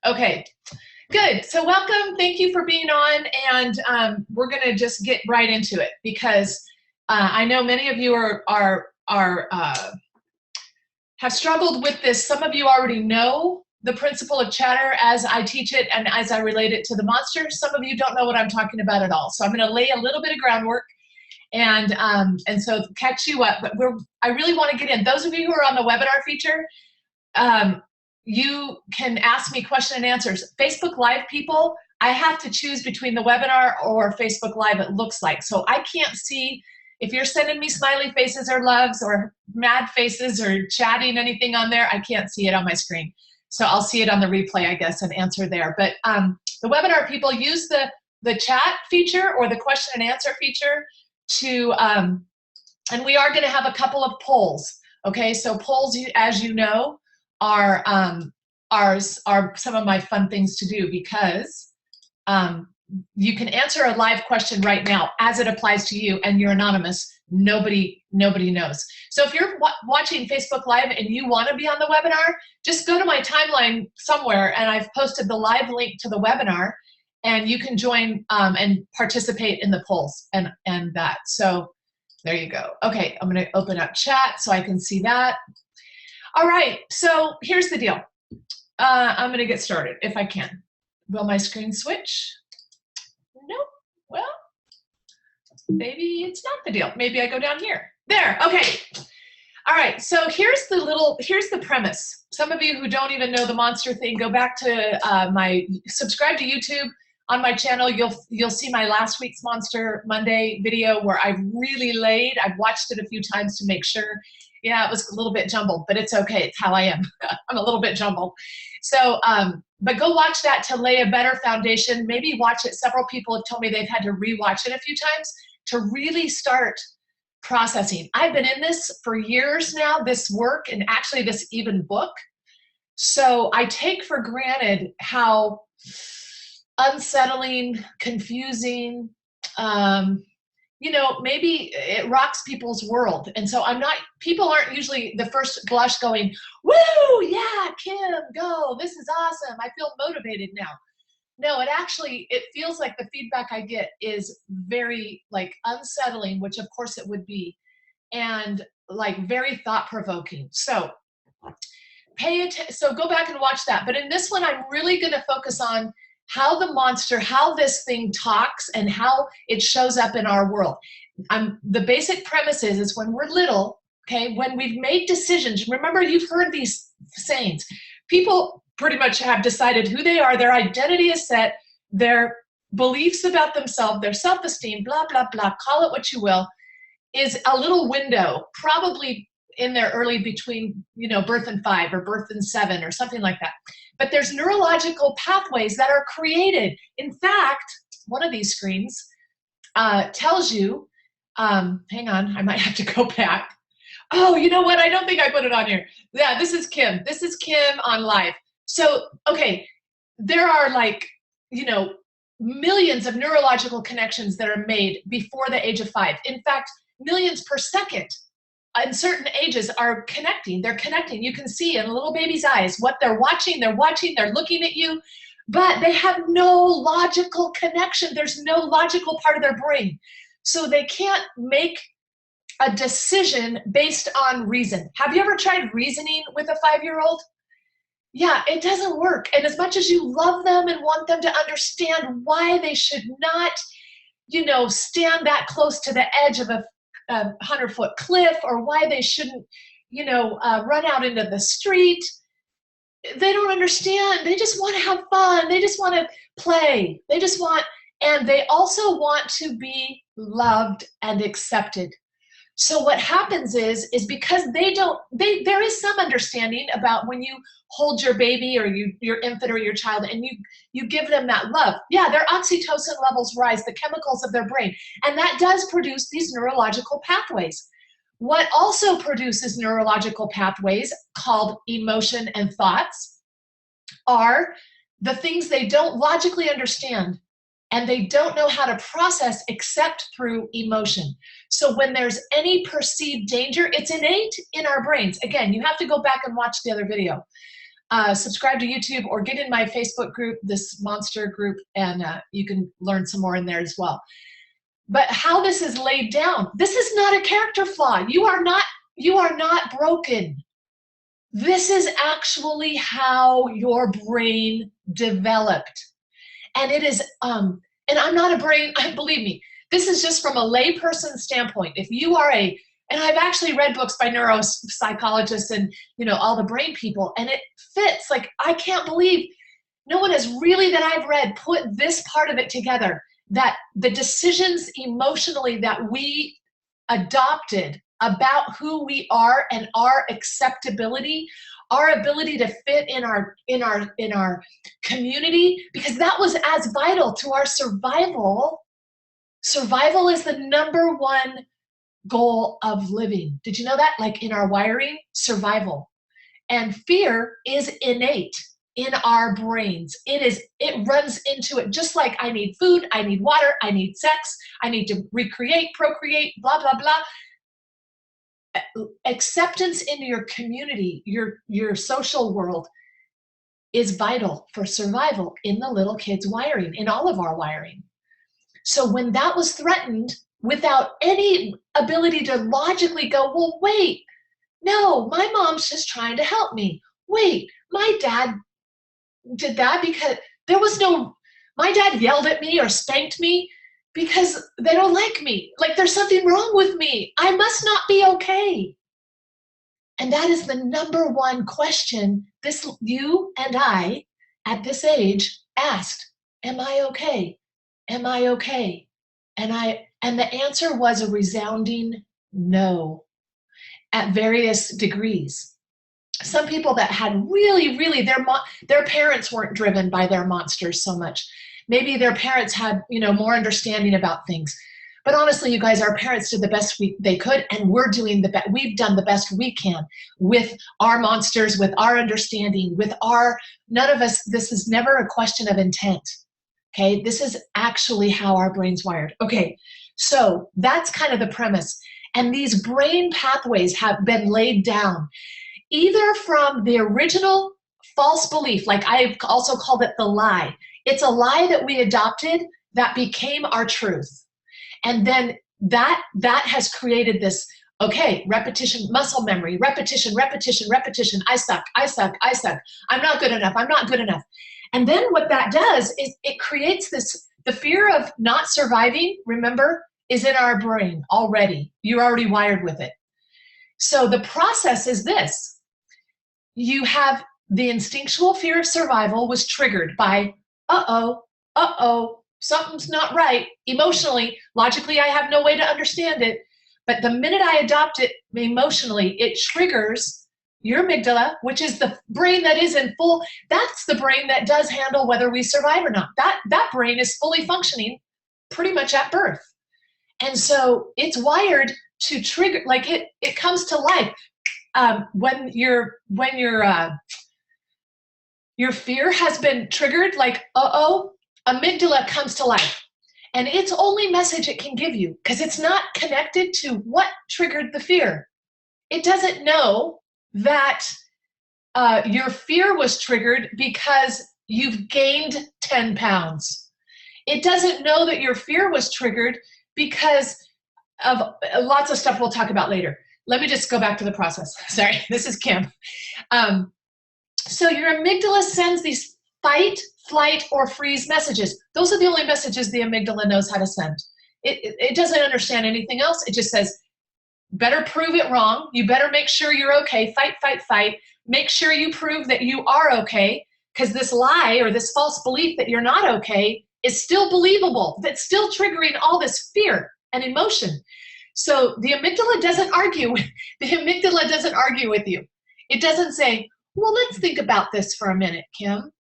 Okay, good. So welcome. Thank you for being on. And we're going to just get right into it because I know many of you have struggled with this. Some of you already know the principle of chatter as I teach it and as I relate it to the monster. Some of you don't know what I'm talking about at all. So I'm going to lay a little bit of groundwork and so catch you up. But I really want to get in. Those of you who are on the webinar feature, you can ask me question and answers. Facebook Live people, I have to choose between the webinar or Facebook Live, it looks like. So I can't see if you're sending me smiley faces or loves or mad faces or chatting anything on there, I can't see it on my screen. So I'll see it on the replay, I guess, and answer there. But the webinar people use the chat feature or the question and answer feature to, and we are going to have a couple of polls. Okay, so polls, as you know, are some of my fun things to do because you can answer a live question right now as it applies to you, and you're anonymous. Nobody knows. So if you're watching Facebook Live and you want to be on the webinar, just go to my timeline somewhere, and I've posted the live link to the webinar, and you can join and participate in the polls and that. So there you go. Okay, I'm going to open up chat so I can see that. All right, so here's the deal. I'm going to get started if I can. Will my screen switch? Nope. Well, maybe it's not the deal. Maybe I go down here. There, okay. All right, so here's the premise. Some of you who don't even know the monster thing, go back to subscribe to YouTube. On my channel, you'll see my last week's Monster Monday video where I've watched it a few times to make sure. Yeah, it was a little bit jumbled, but it's okay. It's how I am. I'm a little bit jumbled. So, but go watch that to lay a better foundation. Maybe watch it. Several people have told me they've had to rewatch it a few times to really start processing. I've been in this for years now, this work, and actually this even book. So I take for granted how unsettling, confusing, maybe it rocks people's world. And so people aren't usually the first blush going, woo, yeah, Kim, go, this is awesome, I feel motivated now. No, it feels like the feedback I get is very unsettling, which of course it would be, and very thought-provoking. So so go back and watch that. But in this one, I'm really gonna focus on how this thing talks and how it shows up in our world. The basic premise is when we're little, okay, when we've made decisions, remember you've heard these sayings, people pretty much have decided who they are, their identity is set, their beliefs about themselves, their self-esteem, blah, blah, blah, call it what you will, is a little window, probably in their between birth and 5 or birth and 7 or something like that. But there's neurological pathways that are created. In fact, one of these screens tells you, hang on, I might have to go back. Oh, you know what? I don't think I put it on here. Yeah, this is Kim. This is Kim on live. So, okay, there are millions of neurological connections that are made before the age of 5. In fact, millions per second. In certain ages are connecting. They're connecting. You can see in a little baby's eyes what they're watching, they're looking at you, but they have no logical connection. There's no logical part of their brain. So they can't make a decision based on reason. Have you ever tried reasoning with a 5-year-old? Yeah, it doesn't work. And as much as you love them and want them to understand why they should not, stand that close to the edge of a 100-foot cliff, or why they shouldn't, run out into the street. They don't understand. They just want to have fun. They just want to play. And they also want to be loved and accepted. So what happens is because there is some understanding about when you hold your baby or your infant or your child and you give them that love. Yeah, their oxytocin levels rise, the chemicals of their brain, and that does produce these neurological pathways. What also produces neurological pathways called emotion and thoughts are the things they don't logically understand. And they don't know how to process except through emotion. So when there's any perceived danger, it's innate in our brains. Again, you have to go back and watch the other video. subscribe to YouTube or get in my Facebook group, this monster group, and you can learn some more in there as well. But how this is laid down, this is not a character flaw. You are not broken. This is actually how your brain developed. And it is, and I'm not a brain, believe me, this is just from a layperson standpoint. If you are and I've actually read books by neuropsychologists and, all the brain people, and it fits. Like, I can't believe no one has really, that I've read, put this part of it together, that the decisions emotionally that we adopted about who we are and our acceptability, our ability to fit in our community, because that was as vital to our survival. Survival is the number one goal of living. Did you know that? Like, in our wiring, survival. And fear is innate in our brains. It runs into it, just like I need food, I need water, I need sex, I need to recreate, procreate, blah, blah, blah. Acceptance into your community, your social world, is vital for survival in the little kid's wiring, in all of our wiring. So when that was threatened, without any ability to logically go, well, wait, no, my mom's just trying to help me. Wait, my dad did that because my dad yelled at me or spanked me because they don't like me. Like, there's something wrong with me. I must not be okay. And that is the number one question you and I at this age asked. Am I okay? Am I okay? And the answer was a resounding no at various degrees. Some people that had really, their parents weren't driven by their monsters so much. Maybe their parents had, more understanding about things. But honestly, you guys, our parents did the best they could, and we've done the best we can with our monsters, with our understanding, none of us, this is never a question of intent. Okay, this is actually how our brain's wired. Okay, so that's kind of the premise. And these brain pathways have been laid down either from the original false belief, like I've also called it the lie. It's a lie that we adopted that became our truth. And then that has created this, okay, repetition, muscle memory, repetition. I suck. I'm not good enough. And then what that does is it creates the fear of not surviving, remember, is in our brain already. You're already wired with it. So the process is this. You have the instinctual fear of survival was triggered by, something's not right. Emotionally, logically, I have no way to understand it. But the minute I adopt it emotionally, it triggers your amygdala, which is the brain that is in full, that's the brain that does handle whether we survive or not. That brain is fully functioning pretty much at birth. And so it's wired to trigger, like it comes to life. When your fear has been triggered, like, amygdala comes to life. And its only message it can give you, because it's not connected to what triggered the fear. It doesn't know that your fear was triggered because you've gained 10 pounds. It doesn't know that your fear was triggered because of lots of stuff we'll talk about later. Let me just go back to the process. Sorry, this is Kim. So your amygdala sends these fight, flight, or freeze messages. Those are the only messages the amygdala knows how to send. It doesn't understand anything else. It just says, better prove it wrong. You better make sure you're okay. Fight, fight, fight. Make sure you prove that you are okay, because this lie or this false belief that you're not okay is still believable. That's still triggering all this fear and emotion. So the amygdala doesn't argue. The amygdala doesn't argue with you. It doesn't say, well, let's think about this for a minute, Kim.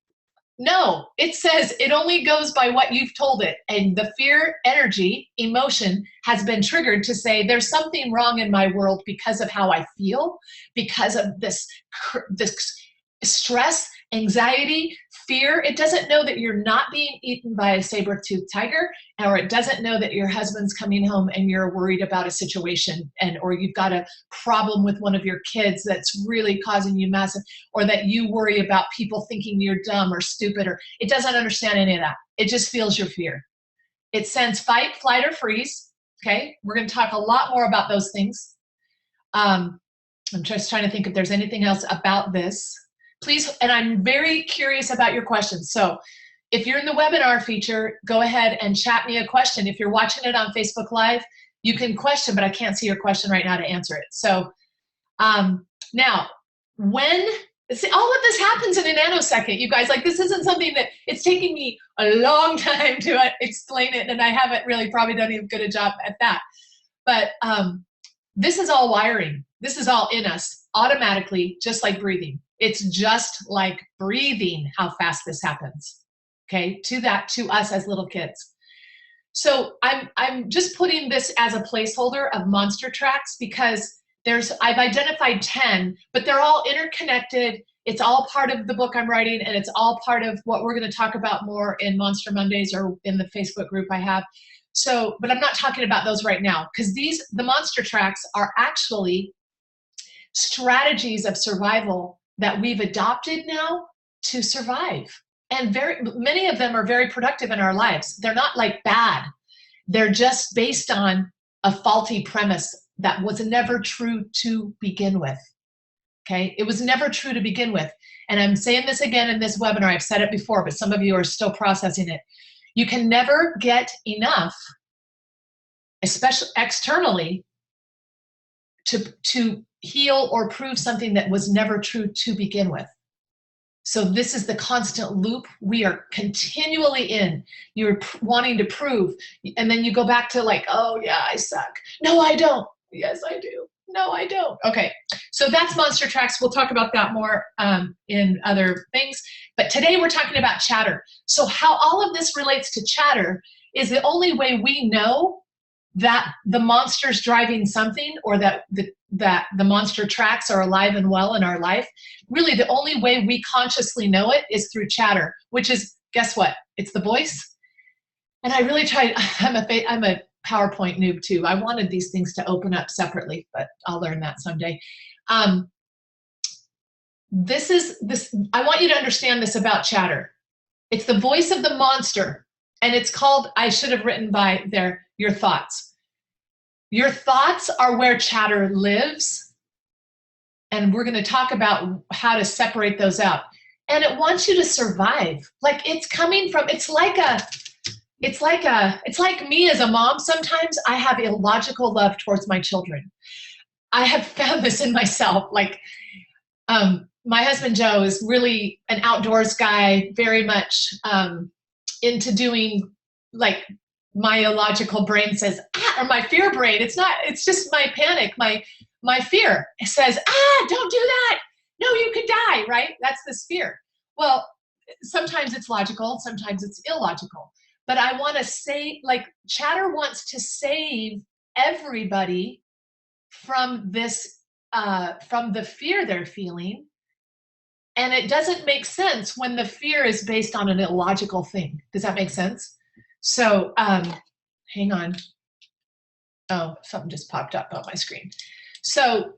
No, it says it only goes by what you've told it. And the fear, energy, emotion has been triggered to say there's something wrong in my world because of how I feel, because of this stress, anxiety, fear, it doesn't know that you're not being eaten by a saber-toothed tiger, or it doesn't know that your husband's coming home and you're worried about a situation, or you've got a problem with one of your kids that's really causing you massive, or that you worry about people thinking you're dumb or stupid, or it doesn't understand any of that. It just feels your fear. It sends fight, flight, or freeze. Okay, we're going to talk a lot more about those things. I'm just trying to think if there's anything else about this. Please, and I'm very curious about your questions. So if you're in the webinar feature, go ahead and chat me a question. If you're watching it on Facebook Live, you can question, but I can't see your question right now to answer it. So now, see, all of this happens in a nanosecond, you guys. Like, this isn't something that, it's taking me a long time to explain it, and I haven't really probably done as good a job at that. But this is all wiring. This is all in us automatically, just like breathing. It's just like breathing how fast this happens, okay, to us as little kids. So I'm just putting this as a placeholder of monster tracks because I've identified 10, but they're all interconnected. It's all part of the book I'm writing, and it's all part of what we're going to talk about more in Monster Mondays or in the Facebook group I have. So, but I'm not talking about those right now, because the monster tracks are actually strategies of survival that we've adopted now to survive. And many of them are very productive in our lives. They're not like bad. They're just based on a faulty premise that was never true to begin with. Okay, it was never true to begin with. And I'm saying this again in this webinar. I've said it before, but some of you are still processing it. You can never get enough, especially externally, to heal or prove something that was never true to begin with. So this is the constant loop we are continually in. You're wanting to prove, and then you go back to like, oh yeah, I suck. No, I don't. Yes, I do. No, I don't. Okay, so that's monster tracks. We'll talk about that more in other things. But today we're talking about chatter. So how all of this relates to chatter is the only way we know that the monster's driving something, or that the monster tracks are alive and well in our life. Really, the only way we consciously know it is through chatter, which is, guess what? It's the voice. And I really tried, I'm a PowerPoint noob too. I wanted these things to open up separately, but I'll learn that someday. I want you to understand this about chatter. It's the voice of the monster, and it's called, I should have written by there, your thoughts. Your thoughts are where chatter lives, and we're going to talk about how to separate those out. And it wants you to survive. Like, it's coming from, it's like me as a mom. Sometimes I have illogical love towards my children. I have found this in myself. Like, my husband Joe is really an outdoors guy, very much into doing, like, my illogical brain says, or my fear brain, it's just my panic, my fear says, don't do that. No, you could die, right? That's this fear. Well, sometimes it's logical, sometimes it's illogical. But I want to say, like, chatter wants to save everybody from this, from the fear they're feeling. And it doesn't make sense when the fear is based on an illogical thing. Does that make sense? So, hang on. Oh, something just popped up on my screen. So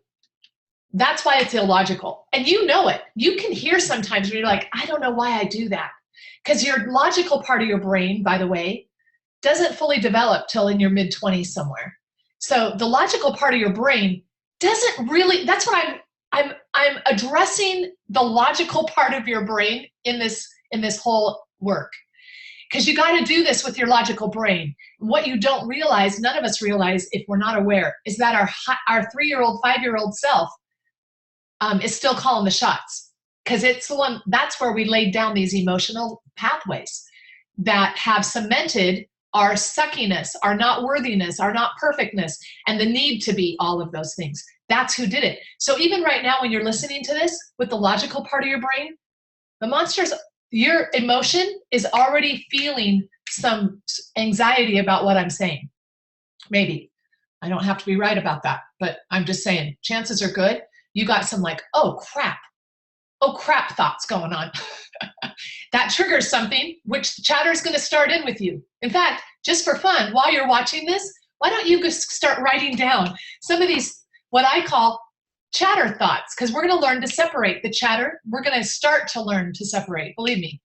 that's why it's illogical. And you know it. You can hear sometimes when you're like, I don't know why I do that. Because your logical part of your brain, by the way, doesn't fully develop till in your mid-20s somewhere. So the logical part of your brain doesn't really, that's what I'm addressing the logical part of your brain in this whole work. Because you got to do this with your logical brain. What you don't realize, none of us realize if we're not aware, is that our 3-year-old, 5-year-old self is still calling the shots. Because it's the one, that's where we laid down these emotional pathways that have cemented our suckiness, our not worthiness, our not perfectness, and the need to be all of those things. That's who did it. So even right now when you're listening to this with the logical part of your brain, the monsters, your emotion is already feeling some anxiety about what I'm saying. Maybe. I don't have to be right about that, but I'm just saying, chances are good you got some like, oh crap. oh crap thoughts going on. That triggers something, which the chatter is going to start in with you. In fact, just for fun, while you're watching this, why don't you just start writing down some of these, what I call chatter thoughts, because we're going to learn to separate the chatter. We're going to start to learn to separate, believe me.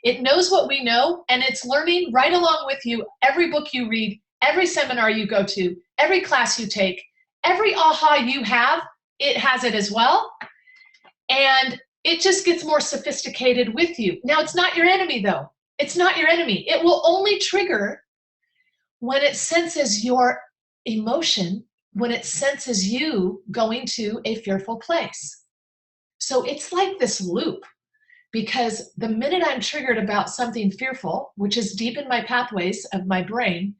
It knows what we know, and it's learning right along with you every book you read, every seminar you go to, every class you take, every aha you have, it has it as well. And it just gets more sophisticated with you. Now, it's not your enemy, though. It's not your enemy. It will only trigger when it senses your emotion, when it senses you going to a fearful place. So it's like this loop, because the minute I'm triggered about something fearful, which is deep in my pathways of my brain,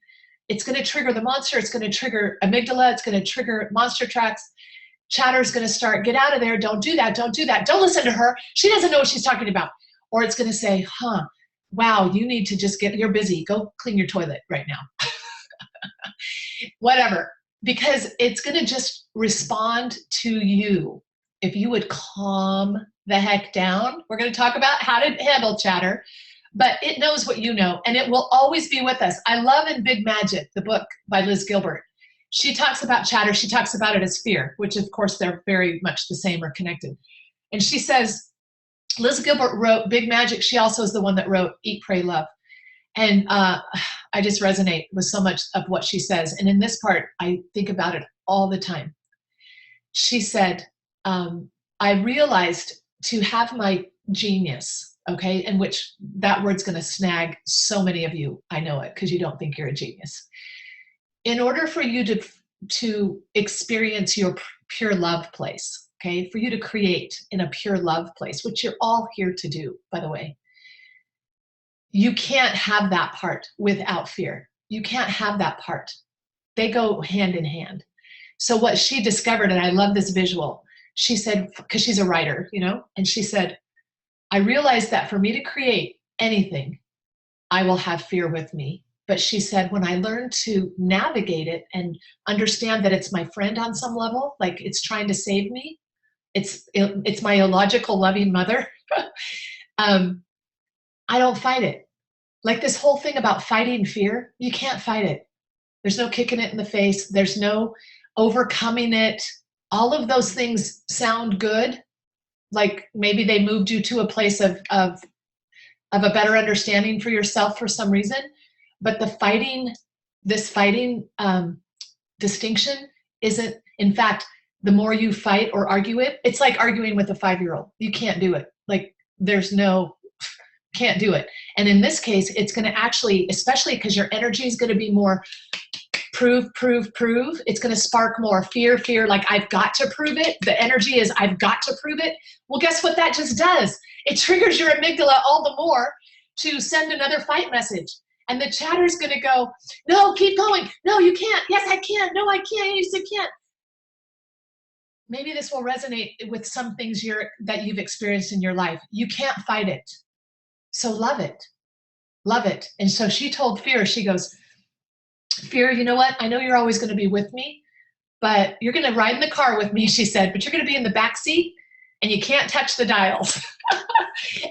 it's going to trigger the monster. It's going to trigger amygdala. It's going to trigger monster tracks. Chatter is going to start, get out of there. Don't do that. Don't do that. Don't listen to her. She doesn't know what she's talking about. Or it's going to say, wow, you need to just you're busy. Go clean your toilet right now. Whatever. Because it's going to just respond to you. If you would calm the heck down, we're going to talk about how to handle chatter, but it knows what you know, and it will always be with us. I love in Big Magic, the book by Liz Gilbert. She talks about chatter. She talks about it as fear, which of course they're very much the same or connected. And she says, Liz Gilbert wrote Big Magic. She also is the one that wrote Eat, Pray, Love. And I just resonate with so much of what she says. And in this part, I think about it all the time. She said, I realized to have my genius, okay, in which that word's going to snag so many of you. I know it because you don't think you're a genius. In order for you to experience your pure love place, okay, for you to create in a pure love place, which you're all here to do, by the way, you can't have that part without fear. You can't have that part. They go hand in hand. So what she discovered, and I love this visual, she said, because she's a writer, you know, and she said, I realized that for me to create anything, I will have fear with me. But she said, when I learned to navigate it and understand that it's my friend on some level, like it's trying to save me, it's my illogical, loving mother, I don't fight it. Like this whole thing about fighting fear, you can't fight it. There's no kicking it in the face. There's no overcoming it. All of those things sound good. Like maybe they moved you to a place of a better understanding for yourself for some reason. But this fighting distinction isn't, in fact, the more you fight or argue it, it's like arguing with a 5-year-old. You can't do it. Like can't do it. And in this case, it's going to actually, especially because your energy is going to be more prove. It's going to spark more fear, like I've got to prove it. The energy is I've got to prove it. Well, guess what that just does? It triggers your amygdala all the more to send another fight message. And the chatter's going to go, no, keep going. No, you can't. Yes, I can. No, I can't. Yes, I can't. Maybe this will resonate with some things that you've experienced in your life. You can't fight it. So love it. Love it. And so she told fear, she goes, fear, you know what? I know you're always going to be with me, but you're going to ride in the car with me, she said, but you're going to be in the back seat and you can't touch the dials.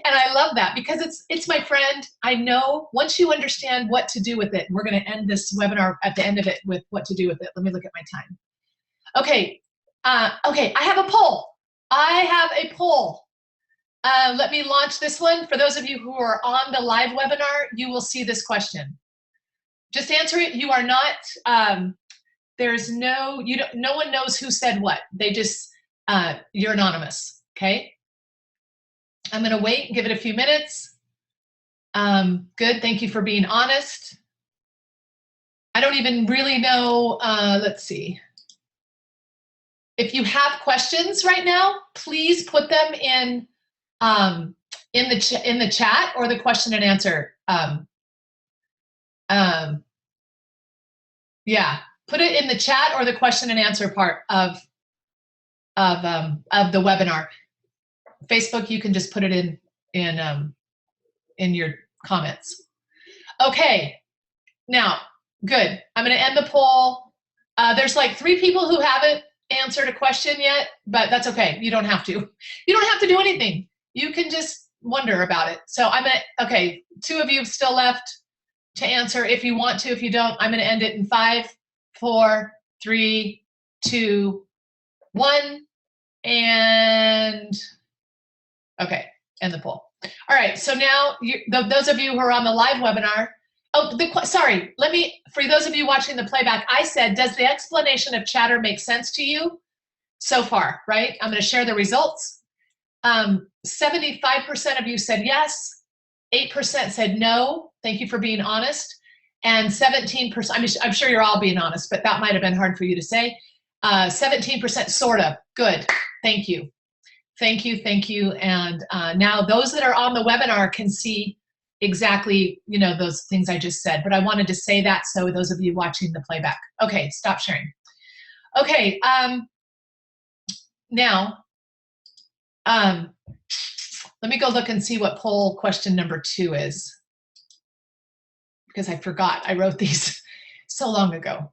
And I love that because it's my friend. I know once you understand what to do with it, we're going to end this webinar at the end of it with what to do with it. Let me look at my time. Okay. Okay. I have a poll. Let me launch this one. For those of you who are on the live webinar, you will see this question. Just answer it. You are not, no one knows who said what. They just, you're anonymous, okay? I'm gonna wait and give it a few minutes. Good, thank you for being honest. I don't even really know, let's see. If you have questions right now, please put them in the chat or the question and answer. Yeah, put it in the chat or the question and answer part of the webinar. Facebook, you can just put it in your comments. Okay, now, good. I'm going to end the poll. There's like 3 people who haven't answered a question yet, but that's okay. You don't have to. You don't have to do anything. you can just wonder about it. So I'm at, okay, 2 of you still left to answer if you want to. If you don't, I'm going to end it in 5, 4, 3, 2, 1, and okay, end the poll. All right, so now those of you who are on the live webinar, sorry, for those of you watching the playback, I said, does the explanation of chatter make sense to you so far, right? I'm going to share the results. 75% of you said yes, 8% said no, thank you for being honest, and 17%, I'm sure you're all being honest, but that might have been hard for you to say. 17% sort of, good, thank you. Thank you, thank you. And now those that are on the webinar can see exactly, those things I just said, but I wanted to say that so those of you watching the playback. Okay, stop sharing. Okay, now, let me go look and see what poll question number 2 is, because I forgot, I wrote these so long ago.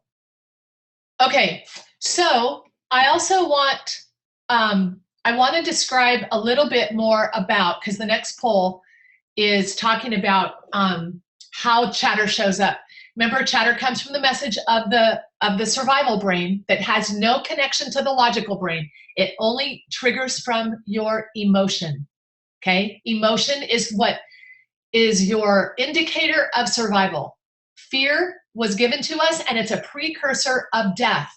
Okay, so I also want, I want to describe a little bit more about, because the next poll is talking about how chatter shows up. Remember, chatter comes from the message of the survival brain that has no connection to the logical brain. It only triggers from your emotion, okay? Emotion is what is your indicator of survival. Fear was given to us, and it's a precursor of death.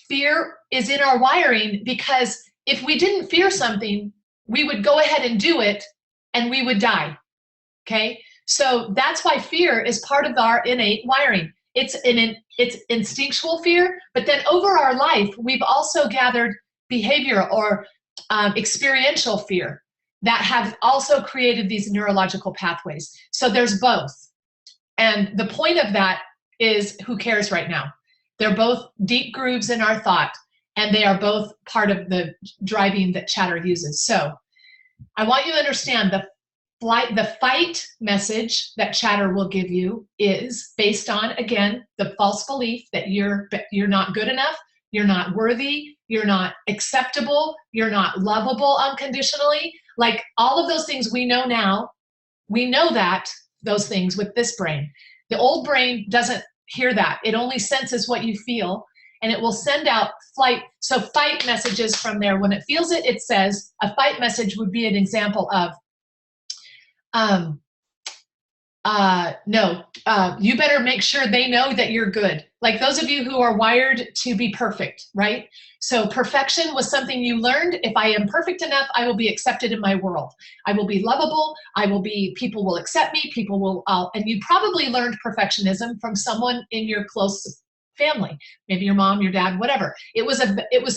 Fear is in our wiring because if we didn't fear something, we would go ahead and do it and we would die, okay? So that's why fear is part of our innate wiring. It's instinctual fear, but then over our life, we've also gathered behavior or experiential fear that have also created these neurological pathways. So there's both. And the point of that is, who cares right now? They're both deep grooves in our thought, and they are both part of the driving that chatter uses. So I want you to understand the fight message that chatter will give you is based on, again, the false belief that you're not good enough, you're not worthy, you're not acceptable, you're not lovable unconditionally. Like all of those things we know now, we know that, those things with this brain. The old brain doesn't hear that. It only senses what you feel, and it will send out fight messages from there. When it feels it, it says, a fight message would be an example of, no, you better make sure they know that you're good. Like those of you who are wired to be perfect, right? So perfection was something you learned. If I am perfect enough, I will be accepted in my world. I will be lovable. People will accept me. People will, and you probably learned perfectionism from someone in your close family, maybe your mom, your dad, whatever. It was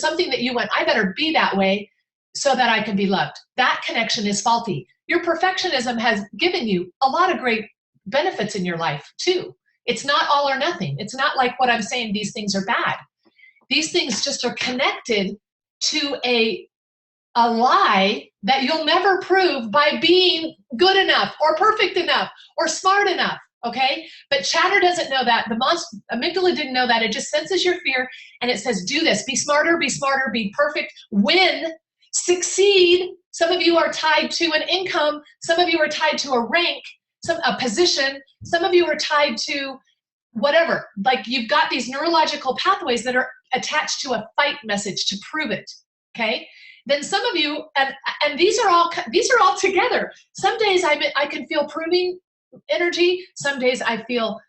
something that you went, I better be that way so that I can be loved. That connection is faulty. Your perfectionism has given you a lot of great benefits in your life too. It's not all or nothing. It's not like what I'm saying, these things are bad. These things just are connected to a lie that you'll never prove by being good enough or perfect enough or smart enough, okay? But chatter doesn't know that. The amygdala didn't know that. It just senses your fear and it says, do this, be smarter, be perfect, win, succeed. Some of you are tied to an income. Some of you are tied to a rank, a position. Some of you are tied to whatever. Like you've got these neurological pathways that are attached to a fight message to prove it, okay? Then some of you, and these are all together. Some days I can feel proving energy. Some days I feel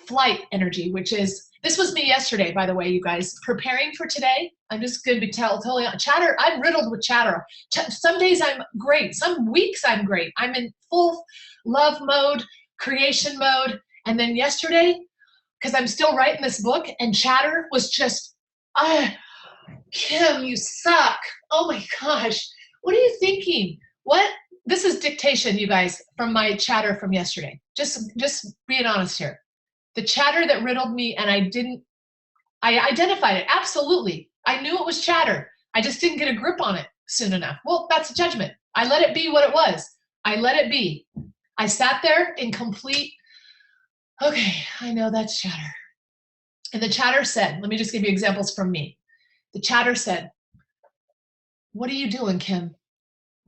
flight energy, which is, this was me yesterday, by the way, you guys, preparing for today. I'm just going to be totally on chatter. I'm riddled with chatter. Some days I'm great. Some weeks I'm great. I'm in full love mode, creation mode. And then yesterday, because I'm still writing this book, and chatter was just, Kim, you suck. Oh my gosh. What are you thinking? What? This is dictation, you guys, from my chatter from yesterday. Just being honest here. The chatter that riddled me, and I identified it, absolutely. I knew it was chatter. I just didn't get a grip on it soon enough. Well, that's a judgment. I let it be what it was. I let it be. I sat there in complete, okay, I know that's chatter. And the chatter said, let me just give you examples from me. The chatter said, what are you doing, Kim?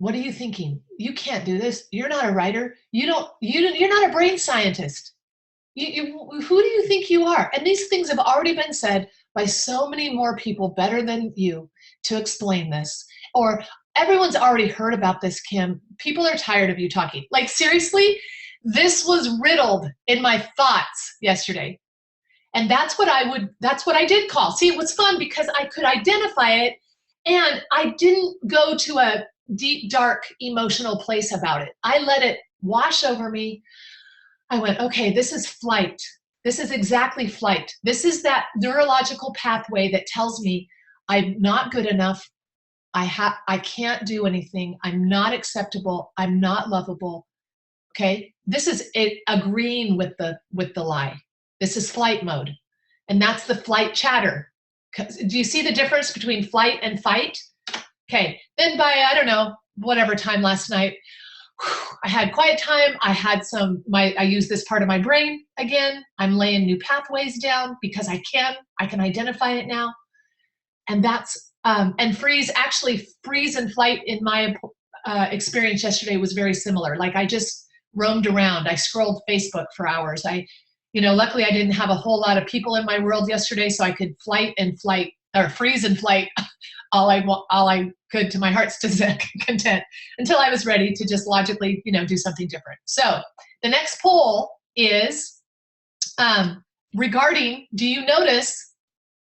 What are you thinking? You can't do this. You're not a writer. You're not a brain scientist. Who do you think you are? And these things have already been said by so many more people better than you to explain this. Or everyone's already heard about this, Kim. People are tired of you talking. Like, seriously, this was riddled in my thoughts yesterday. And that's what I did call. See, it was fun because I could identify it and I didn't go to a deep, dark, emotional place about it. I let it wash over me. I went, okay, this is flight. This is exactly flight. This is that neurological pathway that tells me I'm not good enough. I can't do anything. I'm not acceptable. I'm not lovable. Okay, this is it agreeing with the lie. This is flight mode, and that's the flight chatter. Do you see the difference between flight and fight? Okay, then by, I don't know, whatever time last night, I had quiet time. I had I use this part of my brain again. I'm laying new pathways down because I can identify it now. And that's, and freeze and flight in my experience yesterday was very similar. Like, I just roamed around. I scrolled Facebook for hours. Luckily I didn't have a whole lot of people in my world yesterday, so I could freeze and flight all I could to my heart's content until I was ready to just logically, do something different. So the next poll is regarding, do you notice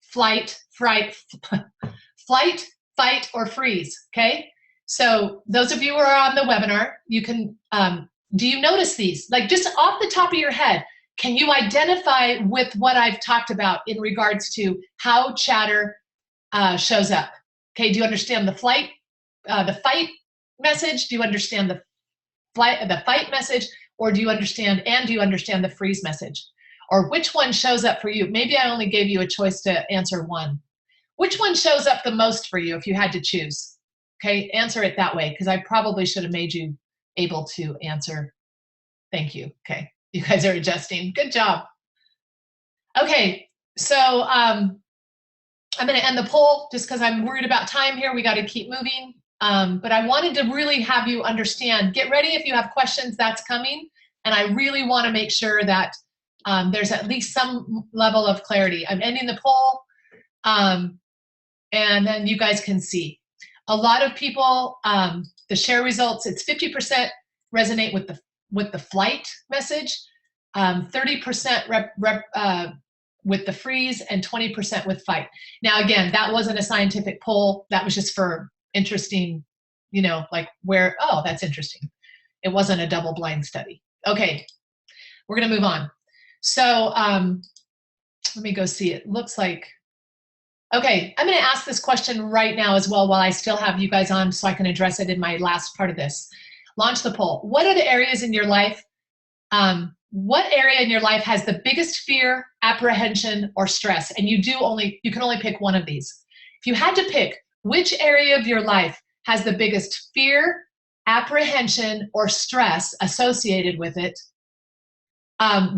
flight, fight, or freeze? Okay. So those of you who are on the webinar, you can, do you notice these? Like, just off the top of your head, can you identify with what I've talked about in regards to how chatter shows up? Okay, do you understand the fight message? Do you understand the fight message? Or do you understand the freeze message? Or which one shows up for you? Maybe I only gave you a choice to answer one. Which one shows up the most for you if you had to choose? Okay, answer it that way, because I probably should have made you able to answer. Thank you. Okay, you guys are adjusting. Good job. Okay, so I'm going to end the poll just because I'm worried about time here. We got to keep moving. But I wanted to really have you understand. Get ready if you have questions, that's coming. And I really want to make sure that there's at least some level of clarity. I'm ending the poll, and then you guys can see. A lot of people, the share results, it's 50% resonate with the flight message, 30% with the freeze, and 20% with fight. Now, again, that wasn't a scientific poll. That was just for interesting, like where, oh, that's interesting. It wasn't a double-blind study. Okay, we're going to move on. So let me go see. It looks like, okay, I'm going to ask this question right now as well while I still have you guys on so I can address it in my last part of this. Launch the poll. What are the areas in your life, what area in your life has the biggest fear, apprehension, or stress? And you can only pick one of these. If you had to pick which area of your life has the biggest fear, apprehension, or stress associated with it,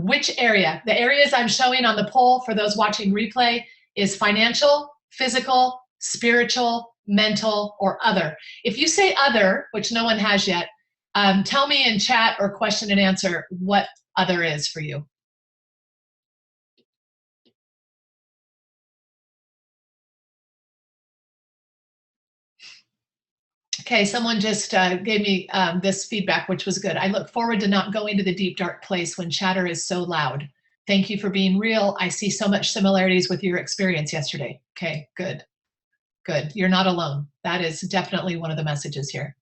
which area? The areas I'm showing on the poll for those watching replay is financial, physical, spiritual, mental, or other. If you say other, which no one has yet, tell me in chat or question and answer what other is for you. Okay, someone just gave me this feedback, which was good. I look forward to not going to the deep, dark place when chatter is so loud. Thank you for being real. I see so much similarities with your experience yesterday. Okay, good. Good. You're not alone. That is definitely one of the messages here.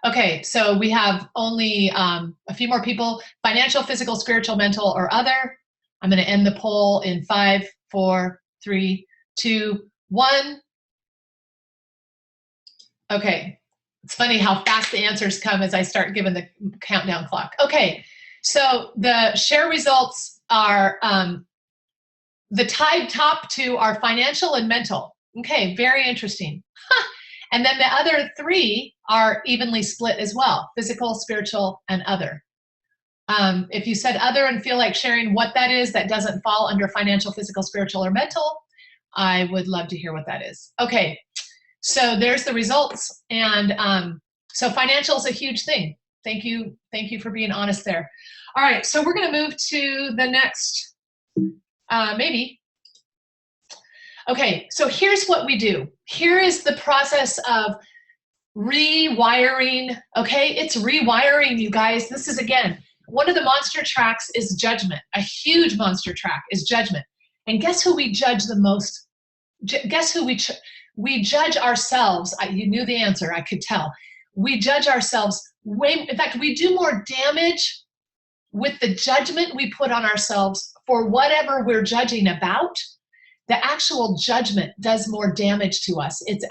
Okay, so we have only a few more people. Financial, physical, spiritual, mental, or other. I'm going to end the poll in 5, 4, 3, 2, 1. Okay, it's funny how fast the answers come as I start giving the countdown clock. Okay, so the share results are the tied top two are financial and mental. Okay, very interesting. And then the other 3 are evenly split as well, physical, spiritual, and other. If you said other and feel like sharing what that is that doesn't fall under financial, physical, spiritual, or mental, I would love to hear what that is. Okay, so there's the results. And So financial is a huge thing. Thank you for being honest there. All right, so we're going to move to the next, maybe. Okay, so here's what we do. Here is the process of rewiring. Okay, it's rewiring, you guys. This is, again, one of the monster tracks is judgment. A huge monster track is judgment. And guess who we judge the most? Guess who we judge ourselves. You knew the answer, I could tell. We judge ourselves in fact, we do more damage with the judgment we put on ourselves for whatever we're judging about. The actual judgment does more damage to us. It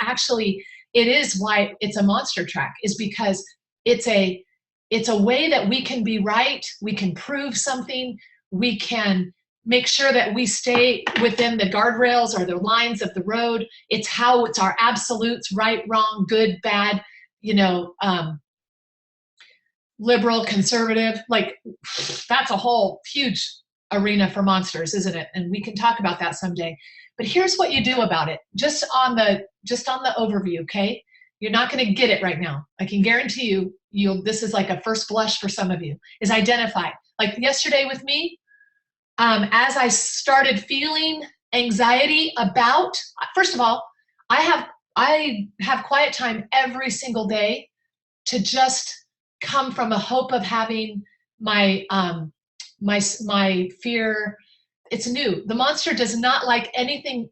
is why it's a monster track, is because it's a way that we can be right, we can prove something, we can make sure that we stay within the guardrails or the lines of the road. It's our absolutes, right, wrong, good, bad, liberal, conservative. Like, that's a whole huge arena for monsters, isn't it? And we can talk about that someday. But here's what you do about it, just on the overview, okay? You're not going to get it right now. I can guarantee you, this is like a first blush for some of you, is identify. Like yesterday with me, as I started feeling anxiety about, first of all, I have quiet time every single day to just come from a hope of having my fear. It's new. The monster does not like anything.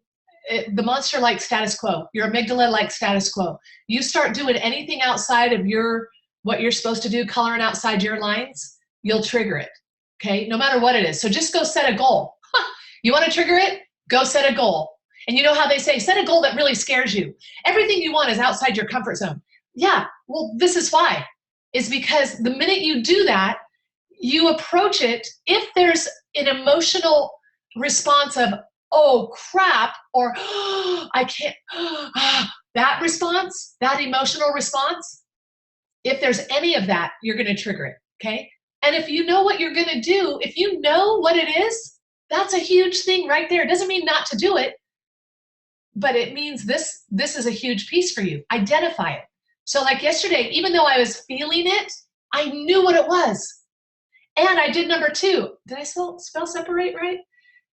The monster likes status quo. Your amygdala likes status quo. You start doing anything outside of what you're supposed to do, coloring outside your lines, you'll trigger it. Okay, no matter what it is. So just go set a goal. You want to trigger it? Go set a goal. And you know how they say, set a goal that really scares you. Everything you want is outside your comfort zone. Yeah, well, this is why. Is because the minute you do that, you approach it, if there's an emotional response of, oh crap, or oh, I can't, that response, that emotional response, if there's any of that, you're going to trigger it, okay? And if you know what you're going to do, if you know what it is, that's a huge thing right there. It doesn't mean not to do it, but it means this is a huge piece for you. Identify it. So like yesterday, even though I was feeling it, I knew what it was. And I did number 2. Did I spell separate right?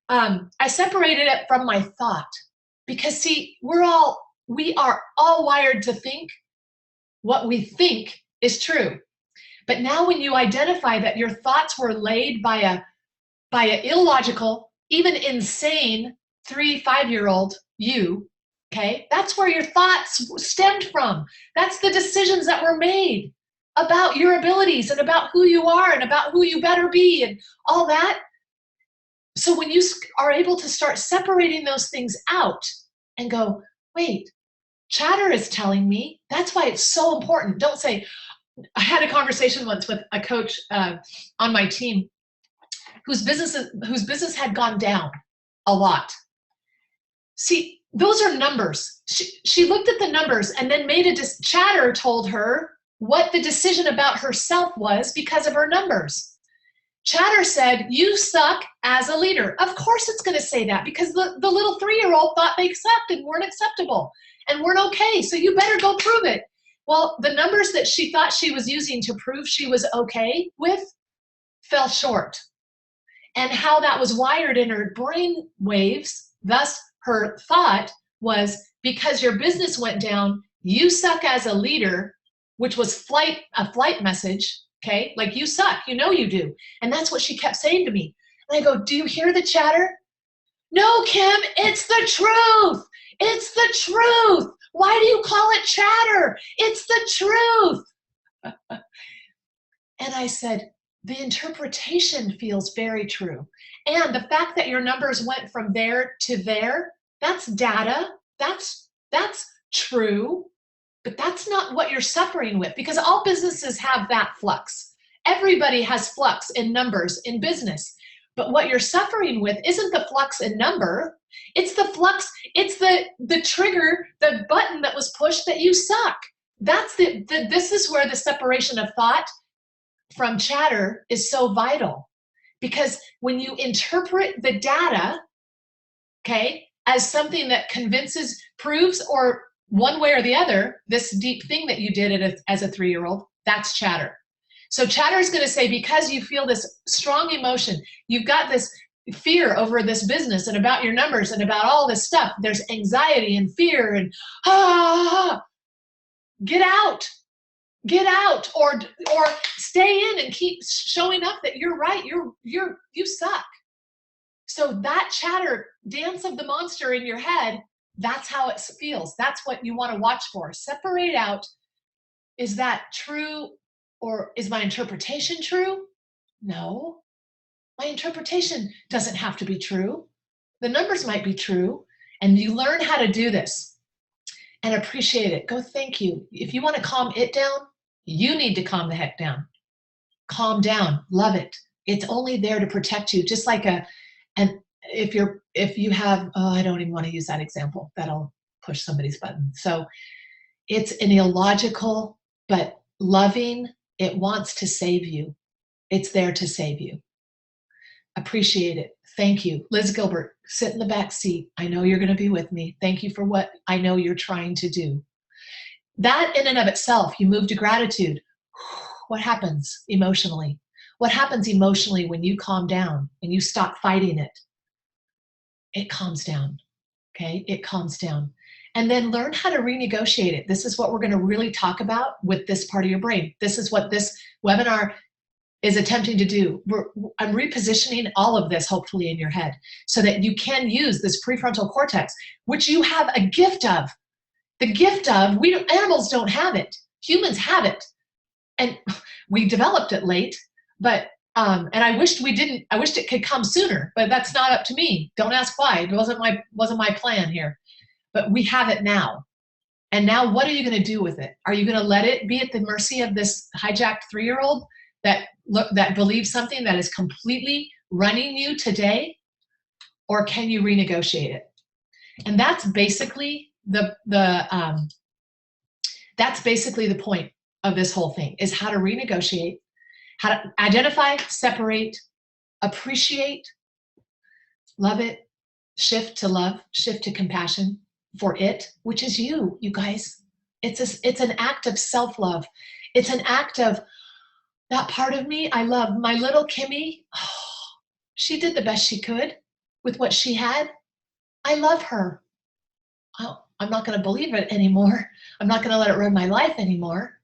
I separated it from my thought, because see, we are all wired to think what we think is true. But now when you identify that your thoughts were laid by a illogical, even insane 3-5-year-old you, okay, that's where your thoughts stemmed from. That's the decisions that were made about your abilities and about who you are and about who you better be and all that. So when you are able to start separating those things out and go, wait, chatter is telling me, that's why it's so important. Don't say, I had a conversation once with a coach on my team whose business had gone down a lot. See, those are numbers. She looked at the numbers and then chatter told her what the decision about herself was because of her numbers. Chatter said, you suck as a leader. Of course it's going to say that, because the little 3-year-old thought they sucked and weren't acceptable and weren't okay, so you better go prove it. Well, the numbers that she thought she was using to prove she was okay with fell short. And how that was wired in her brain waves, thus her thought was, because your business went down, you suck as a leader, which was a flight message, okay? Like, you suck, you know you do. And that's what she kept saying to me. And I go, do you hear the chatter? No, Kim, it's the truth. It's the truth. Why do you call it chatter? It's the truth. And I said, the interpretation feels very true. And the fact that your numbers went from there to there, that's data. That's true. But that's not what you're suffering with, because all businesses have that flux. Everybody has flux in numbers in business. But what you're suffering with isn't the flux in number. It's the flux, it's the trigger, the button that was pushed that you suck. This is where the separation of thought from chatter is so vital. Because when you interpret the data, okay, as something that convinces, proves, or one way or the other, this deep thing that you did as a 3-year-old, that's chatter. So chatter is going to say, because you feel this strong emotion, you've got this fear over this business and about your numbers and about all this stuff. There's anxiety and fear and get out, or stay in and keep showing up that you're right. You suck. So that chatter, dance of the monster in your head, that's how it feels. That's what you want to watch for. Separate out. Is that true? Or is my interpretation true? No. My interpretation doesn't have to be true. The numbers might be true. And you learn how to do this and appreciate it. Go, thank you. If you want to calm it down, you need to calm the heck down. Calm down. Love it. It's only there to protect you. Just like if you have, I don't even want to use that example. That'll push somebody's button. So it's an illogical, but loving. It wants to save you. It's there to save you. Appreciate it. Thank you. Liz Gilbert, sit in the back seat. I know you're going to be with me. Thank you for what I know you're trying to do. That in and of itself, you move to gratitude. What happens emotionally? What happens emotionally when you calm down and you stop fighting it? It calms down, okay? It calms down. And then learn how to renegotiate it. This is what we're going to really talk about with this part of your brain. This is what this webinar is attempting to do. I'm repositioning all of this hopefully in your head so that you can use this prefrontal cortex, which you have a gift of. The gift of, animals don't have it. Humans have it. And we developed it late, but and I wished it could come sooner, but that's not up to me. Don't ask why. It wasn't my plan here. But we have it now. And now what are you going to do with it? Are you going to let it be at the mercy of this hijacked 3-year-old that believes something that is completely running you today? Or can you renegotiate it? And that's basically the point of this whole thing, is how to renegotiate, how to identify, separate, appreciate, love it, shift to love, shift to compassion for it, which is you guys. It's an act of self-love. It's an act of that part of me I love. My little Kimmy, she did the best she could with what she had. I love her. I'm not going to believe it anymore. I'm not going to let it run my life anymore.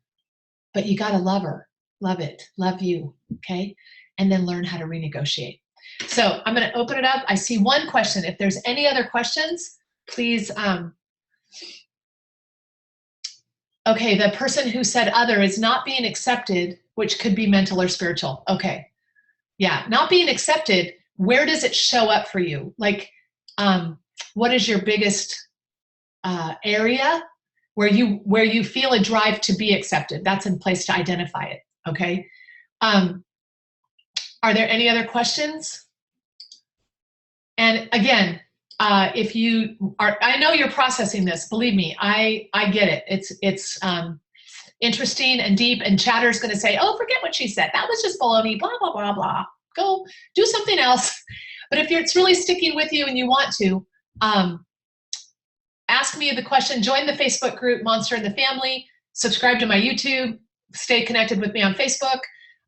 But you got to love her. Love it. Love you. Okay? And then learn how to renegotiate. So I'm going to open it up. I see one question. If there's any other questions, please. Okay, the person who said other is not being accepted, which could be mental or spiritual. Okay. Yeah, not being accepted. Where does it show up for you? Like, what is your biggest area where you feel a drive to be accepted? That's in place to identify it. Okay. Are there any other questions? And again, if you are, I know you're processing this. Believe me, I get it. It's interesting and deep. And Chatter's going to say, "Oh, forget what she said. That was just baloney. Blah blah blah blah. Go do something else." But if it's really sticking with you and you want to, ask me the question. Join the Facebook group Monster in the Family. Subscribe to my YouTube. Stay connected with me on Facebook.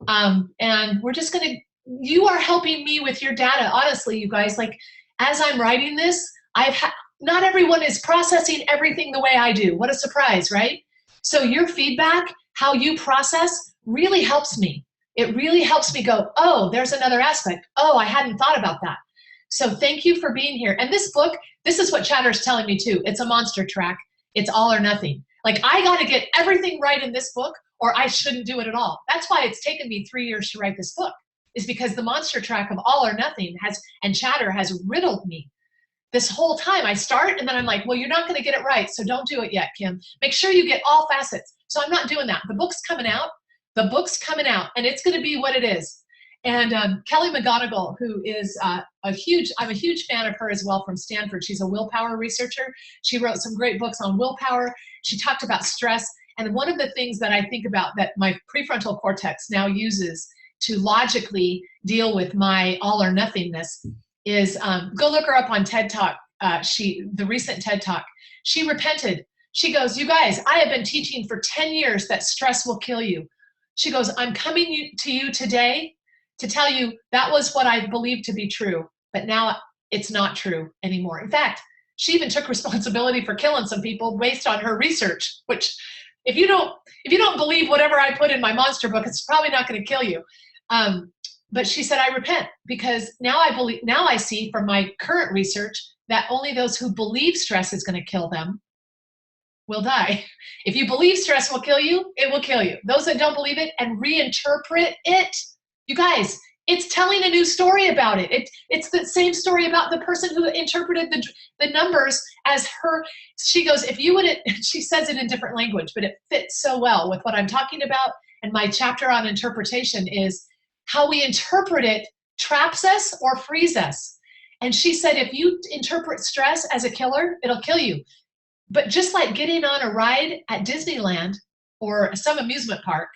And we're just going to. You are helping me with your data. Honestly, you guys, like, as I'm writing this, not everyone is processing everything the way I do. What a surprise, right? So your feedback, how you process, really helps me. It really helps me go, oh, there's another aspect. Oh, I hadn't thought about that. So thank you for being here. And this book, this is what Chatter's telling me too. It's a monster track. It's all or nothing. Like, I got to get everything right in this book or I shouldn't do it at all. That's why it's taken me 3 years to write this book, is because the monster track of all or nothing and Chatter has riddled me. This whole time I start and then I'm like, well, you're not going to get it right, so don't do it yet, Kim. Make sure you get all facets. So I'm not doing that. The book's coming out. The book's coming out, and it's going to be what it is. And Kelly McGonigal, who is I'm a huge fan of her as well, from Stanford. She's a willpower researcher. She wrote some great books on willpower. She talked about stress. And one of the things that I think about that my prefrontal cortex now uses to logically deal with my all or nothingness is, go look her up on TED Talk. The recent TED Talk, she repented. She goes, you guys, I have been teaching for 10 years that stress will kill you. She goes, I'm coming to you today to tell you that was what I believed to be true, but now it's not true anymore. In fact, she even took responsibility for killing some people based on her research, which if you don't believe whatever I put in my monster book, it's probably not going to kill you. But she said, I repent, because now I see from my current research that only those who believe stress is going to kill them will die. If you believe stress will kill you, it will kill you. Those that don't believe it and reinterpret it, you guys, it's telling a new story about it. It's the same story about the person who interpreted the numbers as her. She goes, if you would, she says it in different language, but it fits so well with what I'm talking about. And my chapter on interpretation is how we interpret it traps us or frees us. And she said, if you interpret stress as a killer, it'll kill you. But just like getting on a ride at Disneyland or some amusement park,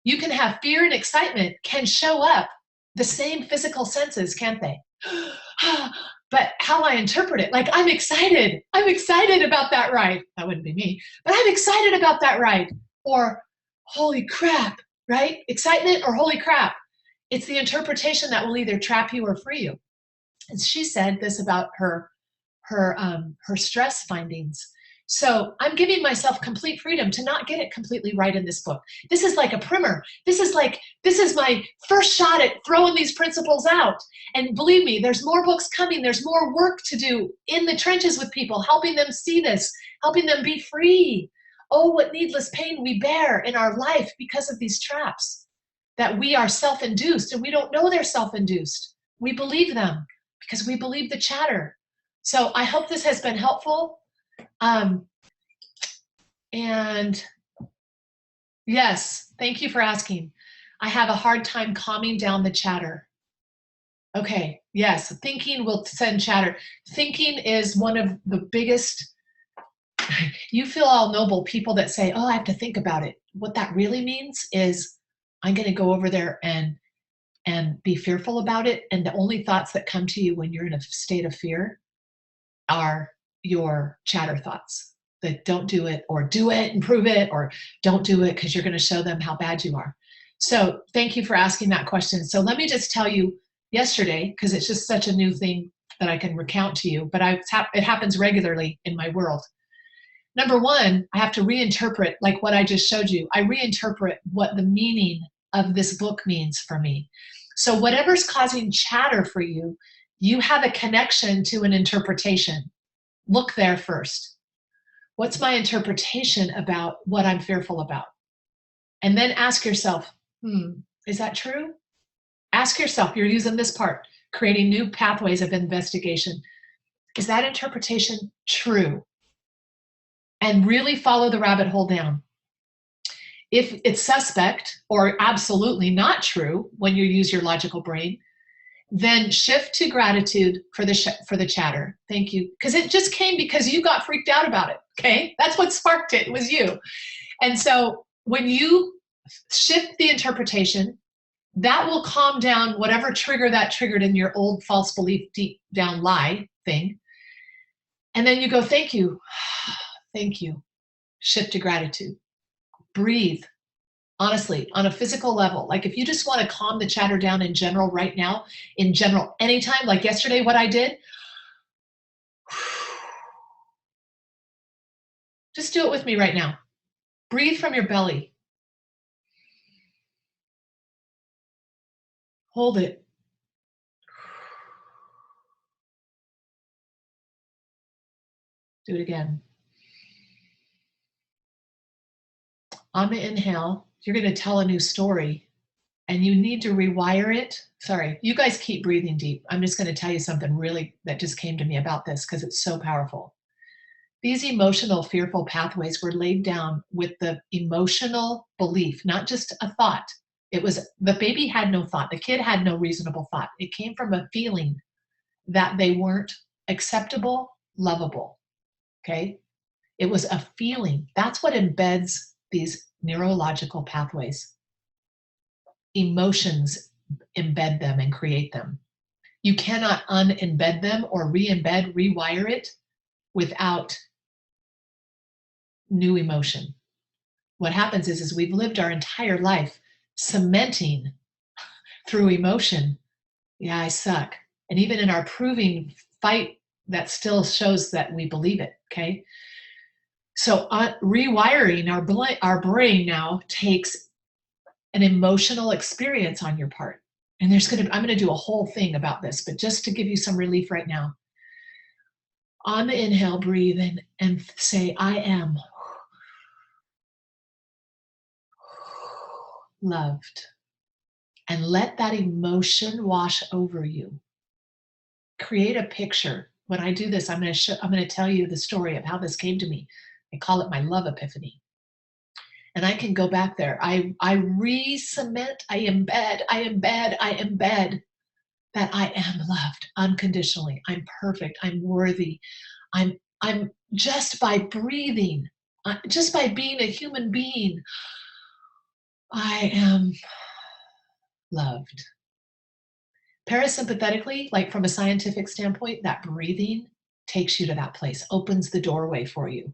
you can have fear and excitement can show up the same physical senses, can't they? But how I interpret it, like I'm excited about that ride. That wouldn't be me, but I'm excited about that ride. Or holy crap, right? Excitement or holy crap. It's the interpretation that will either trap you or free you. And she said this about her stress findings. So I'm giving myself complete freedom to not get it completely right in this book. This is like a primer. This is my first shot at throwing these principles out. And believe me, there's more books coming. There's more work to do in the trenches with people, helping them see this, helping them be free. Oh, what needless pain we bear in our life because of these traps that we are self-induced, and we don't know they're self-induced. We believe them because we believe the chatter. So I hope this has been helpful. And yes, thank you for asking. I have a hard time calming down the chatter. Okay, yes, thinking will send chatter. Thinking is one of the biggest, you feel all noble people that say, oh, I have to think about it. What that really means is I'm going to go over there and be fearful about it. And the only thoughts that come to you when you're in a state of fear are your chatter thoughts that don't do it, or do it and prove it, or don't do it because you're going to show them how bad you are. So thank you for asking that question. So let me just tell you yesterday, because it's just such a new thing that I can recount to you, but it happens regularly in my world. Number one, I have to reinterpret, like what I just showed you. I reinterpret what the meaning of this book means for me. So whatever's causing chatter for you, you have a connection to an interpretation. Look there first. What's my interpretation about what I'm fearful about? And then ask yourself, is that true? Ask yourself, you're using this part, creating new pathways of investigation. Is that interpretation true? And really follow the rabbit hole down. If it's suspect or absolutely not true when you use your logical brain, then shift to gratitude for the chatter. Thank you. Because it just came because you got freaked out about it. Okay? That's what sparked it, was you. And so when you shift the interpretation, that will calm down whatever trigger that triggered in your old false belief, deep down lie thing. And then you go, thank you. Thank you. Shift to gratitude. Breathe. Honestly, on a physical level, like if you just want to calm the chatter down in general right now, in general, anytime, like yesterday, what I did, just do it with me right now. Breathe from your belly. Hold it. Do it again. On the inhale, you're going to tell a new story, and you need to rewire it. Sorry, you guys keep breathing deep. I'm just going to tell you something really that just came to me about this because it's so powerful. These emotional, fearful pathways were laid down with the emotional belief, not just a thought. It was, the baby had no thought. The kid had no reasonable thought. It came from a feeling that they weren't acceptable, lovable. Okay? It was a feeling. That's what embeds these neurological pathways. Emotions embed them and create them. You cannot unembed them or re-embed, rewire it without new emotion. What happens is we've lived our entire life cementing through emotion, yeah, I suck. And even in our proving fight, that still shows that we believe it, okay? So rewiring our brain now takes an emotional experience on your part. And I'm gonna do a whole thing about this, but just to give you some relief right now. On the inhale, breathe in and say, I am loved. And let that emotion wash over you. Create a picture. When I do this, I'm going to tell you the story of how this came to me. I call it my love epiphany. And I can go back there. I re-cement, I embed that I am loved unconditionally. I'm perfect. I'm worthy. I'm just by breathing, just by being a human being, I am loved. Parasympathetically, like from a scientific standpoint, that breathing takes you to that place, opens the doorway for you.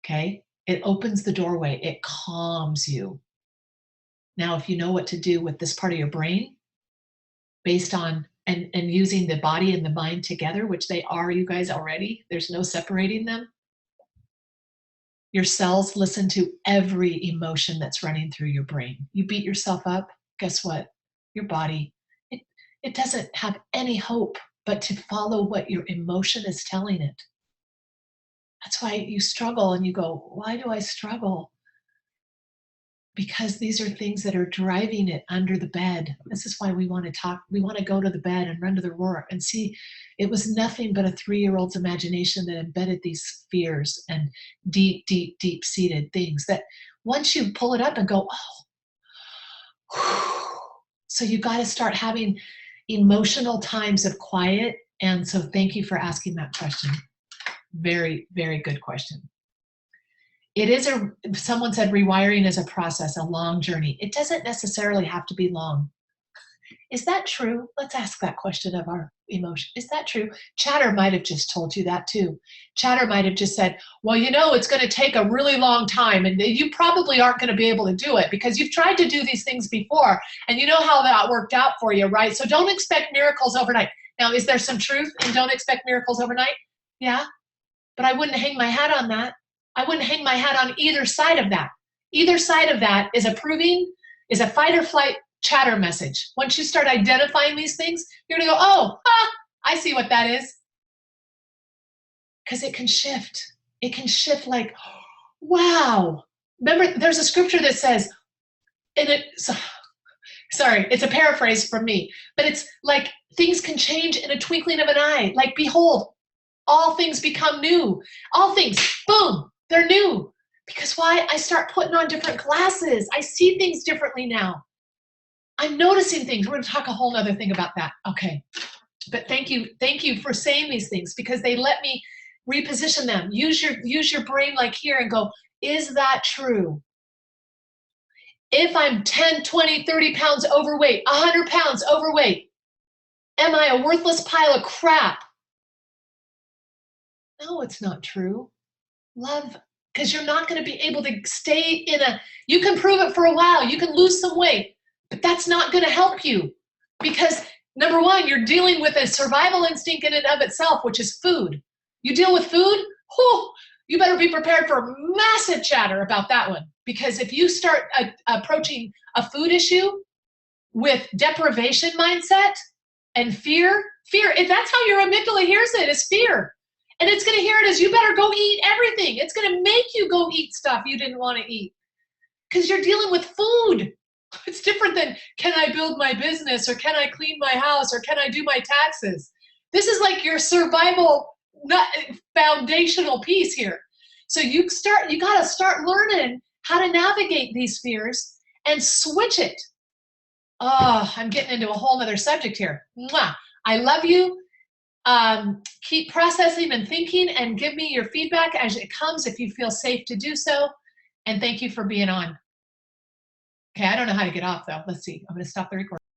Okay? It opens the doorway, it calms you. Now, if you know what to do with this part of your brain, based on and using the body and the mind together, which they are, you guys already, there's no separating them. Your cells listen to every emotion that's running through your brain. You beat yourself up, guess what? Your body, it doesn't have any hope but to follow what your emotion is telling it. That's why you struggle and you go, why do I struggle? Because these are things that are driving it under the bed. This is why we want to talk. We want to go to the bed and run to the roar and see it was nothing but a 3-year-old's imagination that embedded these fears and deep, deep, deep seated things that once you pull it up and go, oh, so you got to start having emotional times of quiet. And so thank you for asking that question. Very, very good question. It is someone said rewiring is a process, a long journey. It doesn't necessarily have to be long. Is that true? Let's ask that question of our emotion. Is that true? Chatter might have just told you that too. Chatter might have just said, well, you know, it's going to take a really long time and you probably aren't going to be able to do it because you've tried to do these things before and you know how that worked out for you, right? So don't expect miracles overnight. Now, is there some truth in don't expect miracles overnight? Yeah, but I wouldn't hang my hat on that. I wouldn't hang my hat on either side of that. Either side of that is a fight or flight chatter message. Once you start identifying these things, you're gonna go, oh, I see what that is. Because it can shift. It can shift like, wow. Remember, there's a scripture that says, sorry, it's a paraphrase from me, but it's like things can change in a twinkling of an eye. Like, behold, all things become new. All things, boom, they're new. Because why? I start putting on different glasses. I see things differently now. I'm noticing things. We're going to talk a whole other thing about that. Okay. But thank you for saying these things because they let me reposition them. Use your brain like here and go, is that true? If I'm 10, 20, 30 pounds overweight, 100 pounds overweight, am I a worthless pile of crap? No, it's not true. Love, because you're not going to be able to stay you can prove it for a while. You can lose some weight, but that's not going to help you because number one, you're dealing with a survival instinct in and of itself, which is food. You deal with food, you better be prepared for massive chatter about that one. Because if you start approaching a food issue with deprivation mindset and fear, if that's how your amygdala hears it, is fear. And it's going to hear it as you better go eat everything. It's going to make you go eat stuff you didn't want to eat because you're dealing with food. It's different than can I build my business or can I clean my house or can I do my taxes? This is like your survival foundational piece here. So you got to start learning how to navigate these fears and switch it. Oh, I'm getting into a whole nother subject here. Mwah. I love you. Keep processing and thinking and give me your feedback as it comes if you feel safe to do so. And thank you for being on. Okay, I don't know how to get off though. Let's see. I'm going to stop the recording.